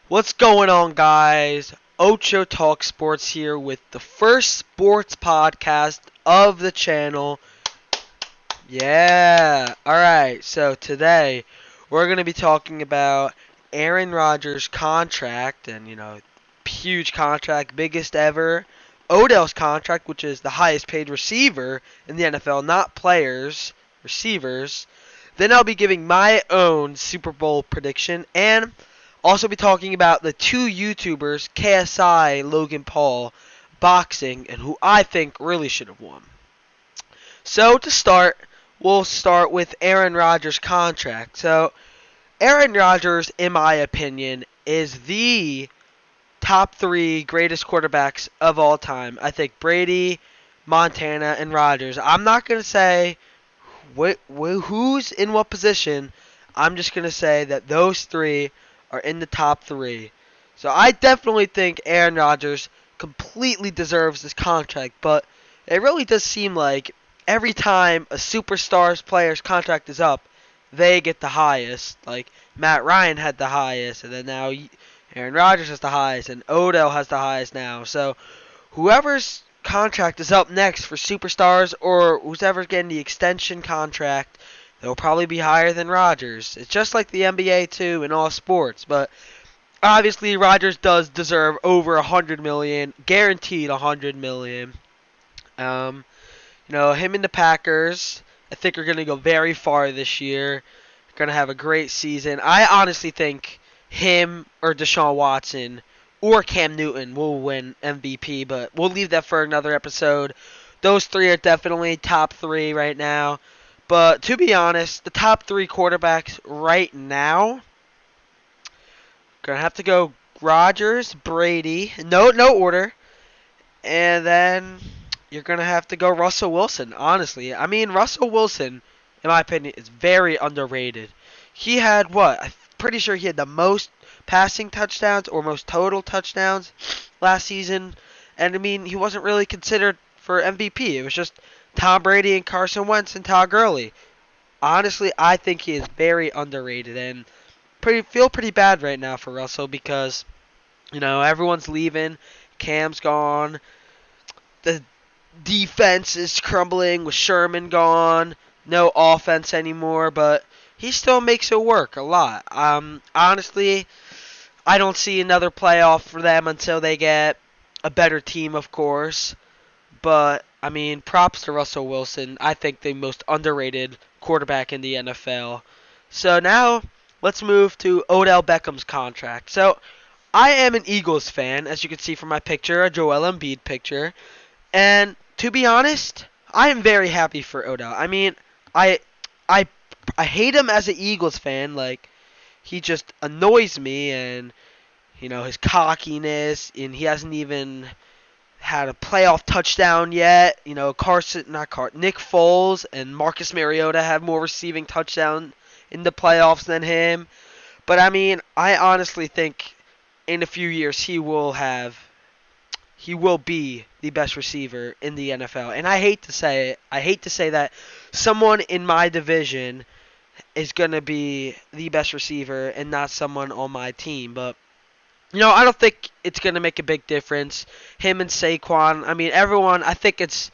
What's going on, guys? Ocho Talk Sports here with the first sports podcast of the channel. Yeah. Alright, so today we're going to be talking about Aaron Rodgers' contract and, huge contract, biggest ever. Odell's contract, which is the highest paid receiver in the NFL, not players, receivers. Then I'll be giving my own Super Bowl prediction and also be talking about the two YouTubers, KSI, Logan Paul, boxing, and who I think really should have won. So to start, we'll start with Aaron Rodgers' contract. So Aaron Rodgers, in my opinion, is the top three greatest quarterbacks of all time. I think Brady, Montana, and Rodgers. I'm not going to say who's in what position. I'm just going to say that those three are in the top three. So I definitely think Aaron Rodgers completely deserves this contract, but it really does seem like every time a superstar's player's contract is up, they get the highest. Like Matt Ryan had the highest, and then now Aaron Rodgers has the highest, and Odell has the highest now. So whoever's contract is up next for superstars or who's ever getting the extension contract, they'll probably be higher than Rodgers. It's just like the NBA too in all sports, but obviously Rodgers does deserve over 100 million, guaranteed 100 million. Him and the Packers, I think are going to go very far this year. Going to have a great season. I honestly think him or Deshaun Watson or Cam Newton will win MVP, but we'll leave that for another episode. Those three are definitely top three right now. But to be honest, the top three quarterbacks right now, gonna have to go Rodgers, Brady, no order, and then you're gonna have to go Russell Wilson. Honestly, I mean Russell Wilson, in my opinion, is very underrated. He had what? I'm pretty sure he had the most passing touchdowns or most total touchdowns last season. And I mean, he wasn't really considered for MVP. It was just Tom Brady and Carson Wentz and Todd Gurley. Honestly, I think he is very underrated and feel pretty bad right now for Russell because everyone's leaving. Cam's gone. The defense is crumbling with Sherman gone. No offense anymore, but he still makes it work a lot. Honestly, I don't see another playoff for them until they get a better team, of course. But, I mean, props to Russell Wilson. I think the most underrated quarterback in the NFL. So now, let's move to Odell Beckham's contract. So, I am an Eagles fan, as you can see from my picture, a Joel Embiid picture. And, to be honest, I am very happy for Odell. I mean, I I I hate him as an Eagles fan. Like, he just annoys me, and his cockiness, and he hasn't even had a playoff touchdown yet. Nick Foles and Marcus Mariota have more receiving touchdown in the playoffs than him. But I mean, I honestly think in a few years he will be the best receiver in the NFL. And I hate to say it. I hate to say that someone in my division is going to be the best receiver and not someone on my team. But, I don't think it's going to make a big difference. Him and Saquon, I mean, everyone, I think it's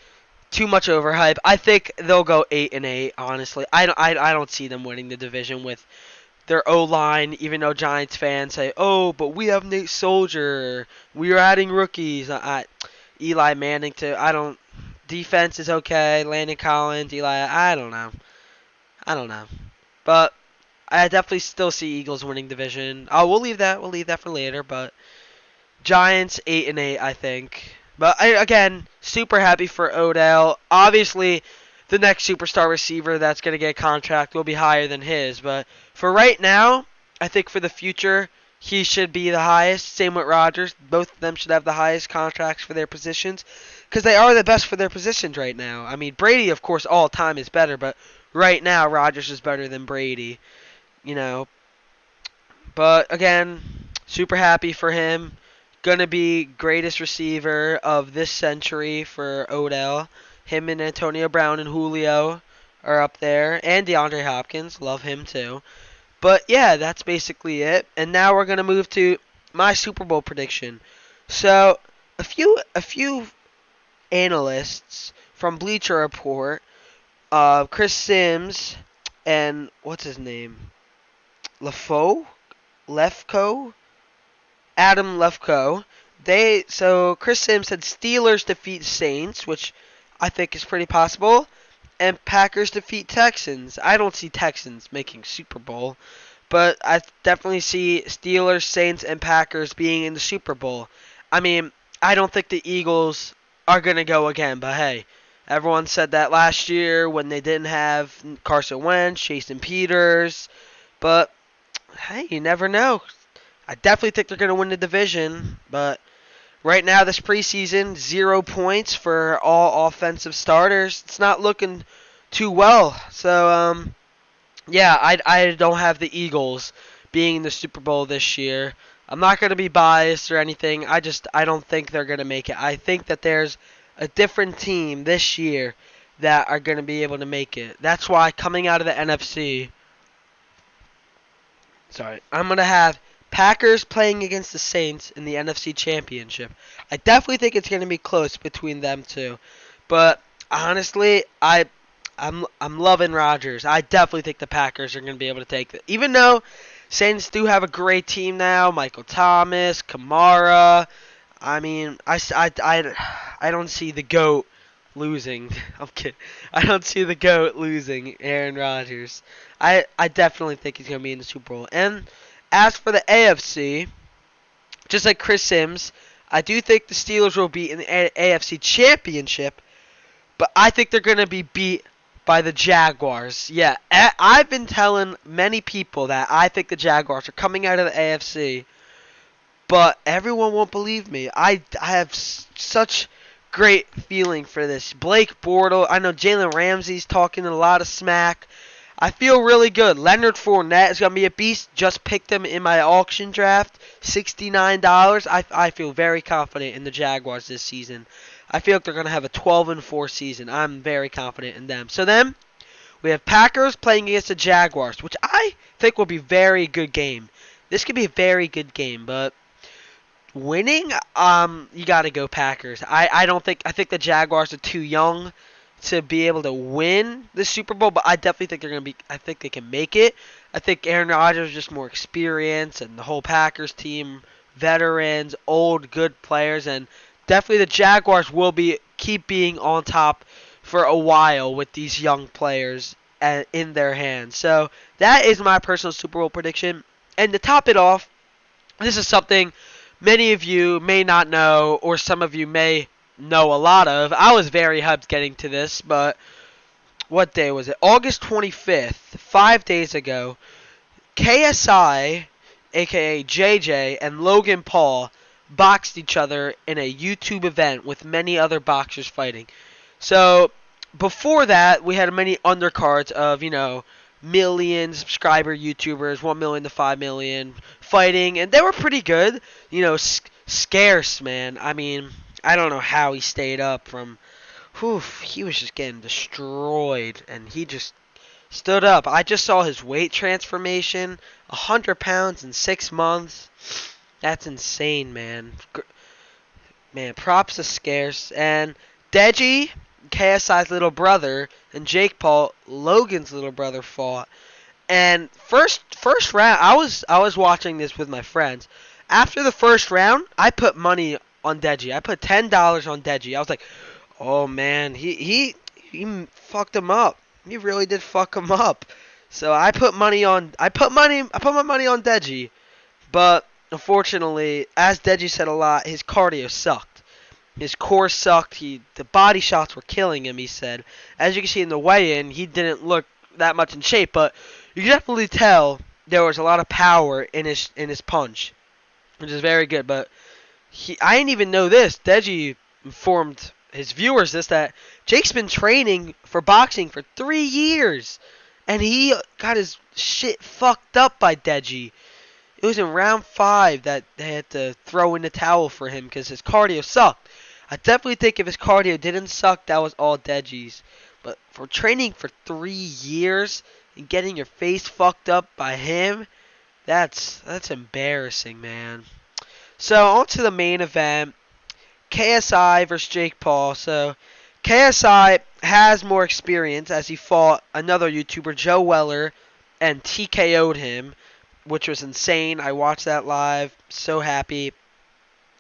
too much overhype. I think they'll go 8-8, honestly. I don't see them winning the division with their O-line, even though Giants fans say, oh, but we have Nate Soldier. We are adding rookies. Eli Manning, too. Defense is okay. Landon Collins, Eli, I don't know. But I definitely still see Eagles winning division. Oh, we'll leave that. We'll leave that for later. But Giants 8-8, I think. But again, super happy for Odell. Obviously, the next superstar receiver that's going to get a contract will be higher than his. But for right now, I think for the future, he should be the highest. Same with Rodgers. Both of them should have the highest contracts for their positions because they are the best for their positions right now. I mean, Brady, of course, all time is better, but right now, Rodgers is better than Brady. But again, super happy for him. Gonna be greatest receiver of this century for Odell. Him and Antonio Brown and Julio are up there. And DeAndre Hopkins. Love him too. But yeah, that's basically it. And now we're gonna move to my Super Bowl prediction. So a few analysts from Bleacher Report, Chris Sims and what's his name, Lefko, Adam Lefko. Chris Sims said Steelers defeat Saints, which I think is pretty possible, and Packers defeat Texans. I don't see Texans making Super Bowl, but I definitely see Steelers, Saints, and Packers being in the Super Bowl. I mean, I don't think the Eagles are gonna go again, but hey, everyone said that last year when they didn't have Carson Wentz, Jason Peters, but hey, you never know. I definitely think they're gonna win the division, but right now, this preseason, 0 points for all offensive starters. It's not looking too well. So, yeah, I don't have the Eagles being in the Super Bowl this year. I'm not going to be biased or anything. I don't think they're going to make it. I think that there's a different team this year that are going to be able to make it. That's why coming out of the NFC, I'm going to have Packers playing against the Saints in the NFC Championship. I definitely think it's going to be close between them two. But honestly, I'm loving Rodgers. I definitely think the Packers are going to be able to take it. Even though Saints do have a great team now, Michael Thomas, Kamara. I mean, I don't see the GOAT losing. I'm kidding. I don't see the GOAT losing, Aaron Rodgers. I definitely think he's going to be in the Super Bowl. And as for the AFC, just like Chris Sims, I do think the Steelers will be in the AFC Championship, but I think they're going to be beat by the Jaguars. Yeah, I've been telling many people that I think the Jaguars are coming out of the AFC, but everyone won't believe me. I have such great feeling for this. Blake Bortles, I know Jalen Ramsey's talking a lot of smack. I feel really good. Leonard Fournette is going to be a beast. Just picked him in my auction draft. $69. I feel very confident in the Jaguars this season. I feel like they're going to have a 12-4 season. I'm very confident in them. So then, we have Packers playing against the Jaguars, which I think will be a very good game. This could be a very good game, but winning, you got to go Packers. I think the Jaguars are too young to be able to win the Super Bowl, but I definitely think I think they can make it. I think Aaron Rodgers is just more experience, and the whole Packers team, veterans, old, good players, and definitely the Jaguars will keep being on top for a while with these young players in their hands. So that is my personal Super Bowl prediction. And to top it off, this is something many of you may not know, or some of you may know a lot of. I was very hyped getting to this, but what day was it? August 25th, 5 days ago, KSI, aka JJ, and Logan Paul boxed each other in a YouTube event with many other boxers fighting. So, before that, we had many undercards of, million subscriber YouTubers, 1 million to 5 million, fighting, and they were pretty good. Scarce, man. I mean, I don't know how he stayed up from. He was just getting destroyed, and he just stood up. I just saw his weight transformation, 100 pounds in 6 months. That's insane, man. Man, props to Scarce. And Deji, KSI's little brother, and Jake Paul, Logan's little brother, fought. And first round, I was watching this with my friends. After the first round, I put money on Deji. I put $10 on Deji. I was like, oh man, he fucked him up. He really did fuck him up. So I put my money on Deji. But unfortunately, as Deji said a lot, his cardio sucked. His core sucked. The body shots were killing him, he said. As you can see in the weigh-in, he didn't look that much in shape, but you can definitely tell there was a lot of power in his punch, which is very good. But I didn't even know this. Deji informed his viewers that Jake's been training for boxing for 3 years, and he got his shit fucked up by Deji. It was in round 5 that they had to throw in the towel for him because his cardio sucked. I definitely think if his cardio didn't suck, that was all Deji's. But for training for 3 years and getting your face fucked up by him, that's embarrassing, man. So on to the main event, KSI versus Jake Paul. So KSI has more experience as he fought another YouTuber, Joe Weller, and TKO'd him, which was insane. I watched that live. So happy.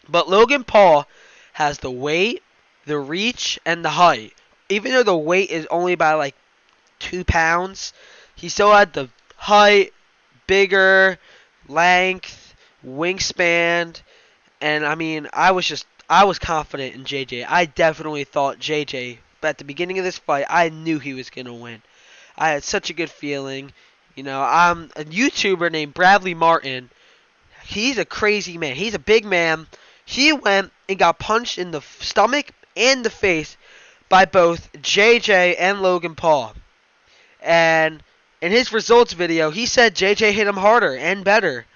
But Logan Paul has the weight, the reach, and the height. Even though the weight is only by like 2 pounds, he still had the height, bigger, length, wingspan, and I mean, I was confident in JJ. I definitely thought JJ, but at the beginning of this fight, I knew he was gonna win. I had such a good feeling. You know, I'm a YouTuber named Bradley Martin. He's a crazy man. He's a big man. He went and got punched in the stomach and the face by both JJ and Logan Paul. And in his results video, he said JJ hit him harder and better.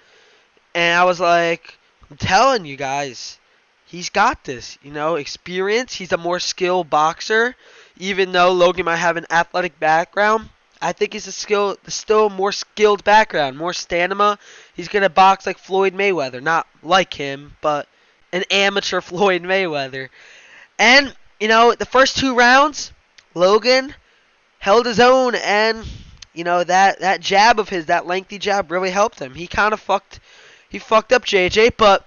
And I was like, I'm telling you guys, he's got this. You know, experience. He's a more skilled boxer. Even though Logan might have an athletic background, I think he's still more skilled background, more stamina. He's gonna box like Floyd Mayweather, not like him, but an amateur Floyd Mayweather. And you know, the first 2 rounds, Logan held his own, and you know that jab of his, that lengthy jab, really helped him. He fucked up JJ, but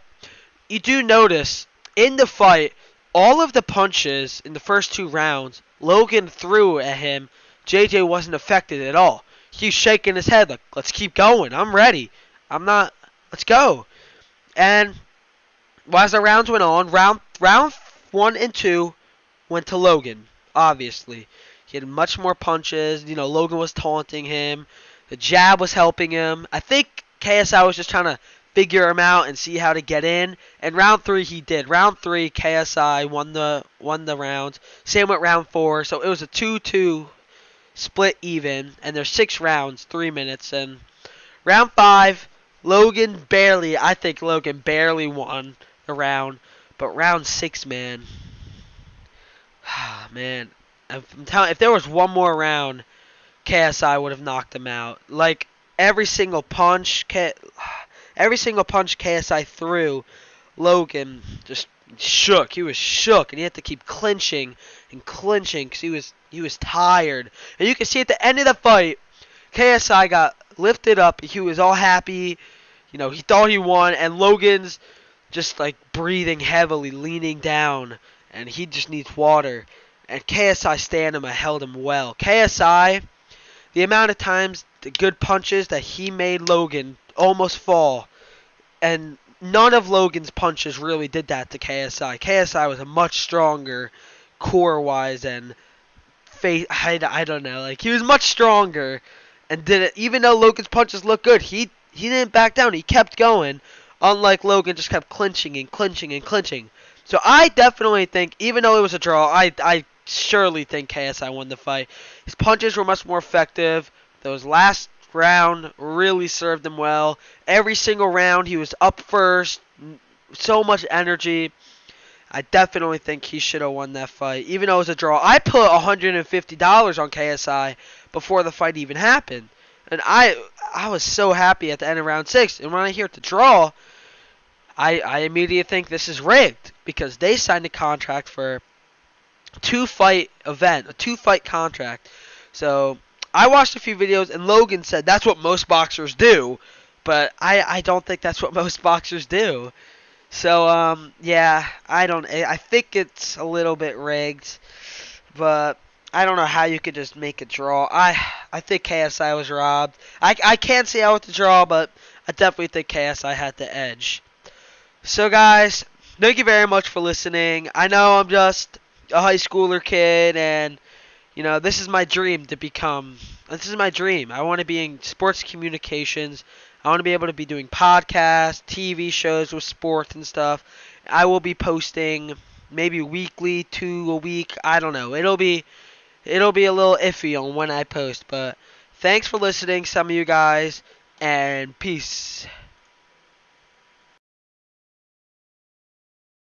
you do notice in the fight, all of the punches in the first 2 rounds, Logan threw at him. JJ wasn't affected at all. He was shaking his head like, let's keep going. I'm ready. Let's go. And as the rounds went on, round 1 and 2 went to Logan, obviously. He had much more punches. You know, Logan was taunting him. The jab was helping him. I think KSI was just trying to figure him out and see how to get in. And round 3 he did. Round 3 KSI won the round. Same with round 4. So it was a 2-2 split even. And there's 6 rounds, 3 minutes. And round 5, I think Logan barely won the round. But round 6, man. Man, I'm telling, if there was one more round, KSI would have knocked him out. Like every single punch KSI threw, Logan just shook. He was shook, and he had to keep clinching and clinching because he was tired. And you can see at the end of the fight, KSI got lifted up. He was all happy. You know, he thought he won, and Logan's just like breathing heavily, leaning down, and he just needs water. And KSI stamina held him well. KSI, the amount of times, the good punches that he made Logan almost fall, and none of Logan's punches really did that to KSI. KSI was a much stronger core-wise and face. I don't know. Like, he was much stronger and did it. Even though Logan's punches looked good, he didn't back down. He kept going. Unlike Logan, just kept clinching and clinching and clinching. So I definitely think, even though it was a draw, I surely think KSI won the fight. His punches were much more effective. Those last round really served him well. Every single round he was up first. So much energy. I definitely think he should have won that fight, even though it was a draw. I put $150 on KSI before the fight even happened. And I was so happy at the end of round 6. And when I hear it's a draw, I immediately think this is rigged, because they signed a contract for a 2-fight event, a 2-fight contract. So I watched a few videos, and Logan said that's what most boxers do, but I don't think that's what most boxers do. So yeah, I think it's a little bit rigged, but I don't know how you could just make a draw. I think KSI was robbed. I can't say I was the draw, but I definitely think KSI had the edge. So guys, thank you very much for listening. I know I'm just a high schooler kid, and you know, this is my dream to become. This is my dream. I want to be in sports communications. I want to be able to be doing podcasts, TV shows with sports and stuff. I will be posting maybe weekly, 2 a week. I don't know. It'll be a little iffy on when I post, but thanks for listening, some of you guys, and peace.